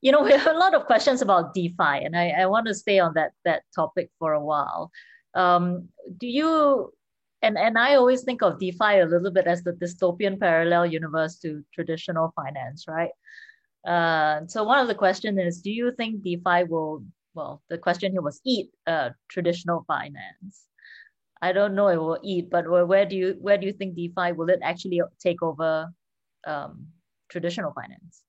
We have a lot of questions about DeFi, and I want to stay on that topic for a while. Do you and I always think of DeFi a little bit as the dystopian parallel universe to traditional finance, right? So one of the question is, do you think DeFi will, well, the question here was eat traditional finance? I don't know it will eat, but where do you think DeFi will it actually take over um, traditional finance?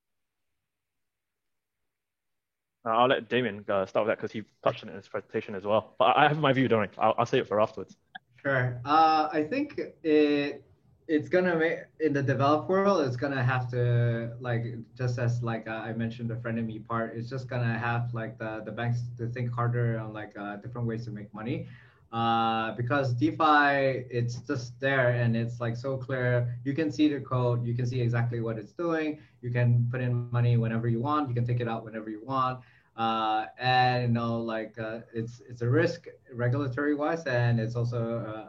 I'll let Damien start with that because he touched on it in his presentation as well. But I have my view, don't worry. I'll say it for afterwards. Sure. I think it's gonna make in the developed world. It's gonna have to like just as like I mentioned the friend of me part. It's just gonna have like the banks to think harder on like different ways to make money. Because DeFi, it's just there and it's like so clear. You can see the code. You can see exactly what it's doing. You can put in money whenever you want. You can take it out whenever you want. And like it's a risk regulatory wise, and it's also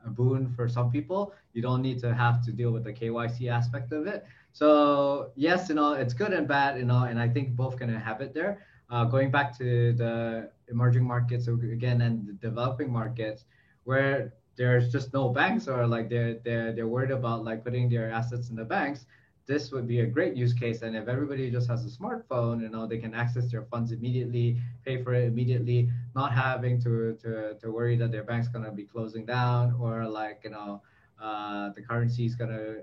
a boon for some people. You don't need to have to deal with the KYC aspect of it. So yes, it's good and bad, and I think both can have it there. Going back to the emerging markets again and the developing markets, where there's just no banks or like they're worried about like putting their assets in the banks, this would be a great use case. And if everybody just has a smartphone, they can access their funds immediately, pay for it immediately, not having to worry that their bank's gonna be closing down or like the currency is gonna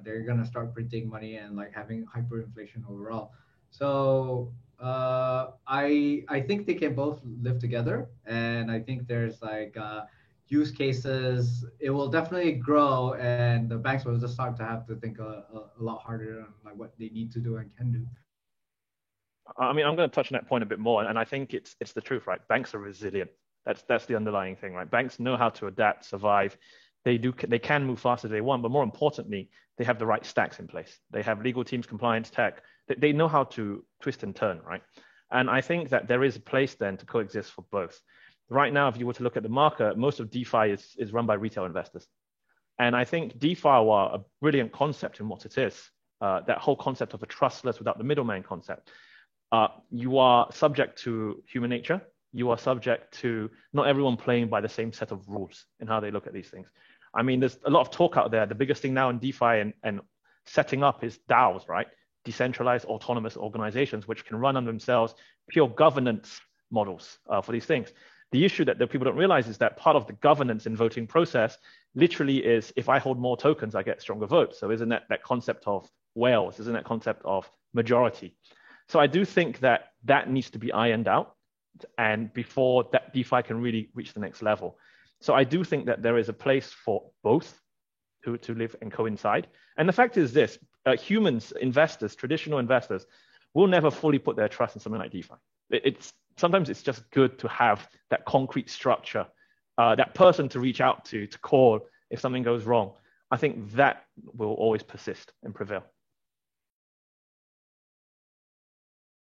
they're gonna start printing money and like having hyperinflation overall. So I think they can both live together, and I think there's like use cases. It will definitely grow, and the banks will just start to have to think a lot harder on like what they need to do and can do. I mean, I'm going to touch on that point a bit more, and I think it's the truth, right? Banks are resilient. That's the underlying thing, right? Banks know how to adapt, survive. They can move fast as they want, but more importantly, they have the right stacks in place. They have legal teams, compliance, tech. They know how to twist and turn, right? And I think that there is a place then to coexist for both. Right now, if you were to look at the market, most of DeFi is run by retail investors. And I think DeFi are a brilliant concept in what it is. That whole concept of a trustless without the middleman concept. You are subject to human nature. You are subject to not everyone playing by the same set of rules in how they look at these things. I mean, there's a lot of talk out there. The biggest thing now in DeFi and setting up is DAOs, right? Decentralized autonomous organizations, which can run on themselves, pure governance models for these things. The issue that the people don't realize is that part of the governance and voting process literally is if I hold more tokens, I get stronger votes. So isn't that concept of whales? Isn't that concept of majority? So I do think that that needs to be ironed out, and before that DeFi can really reach the next level. So I do think that there is a place for both to live and coincide. And the fact is this, humans, investors, traditional investors, will never fully put their trust in something like DeFi. Sometimes it's just good to have that concrete structure, that person to reach out to call if something goes wrong. I think that will always persist and prevail.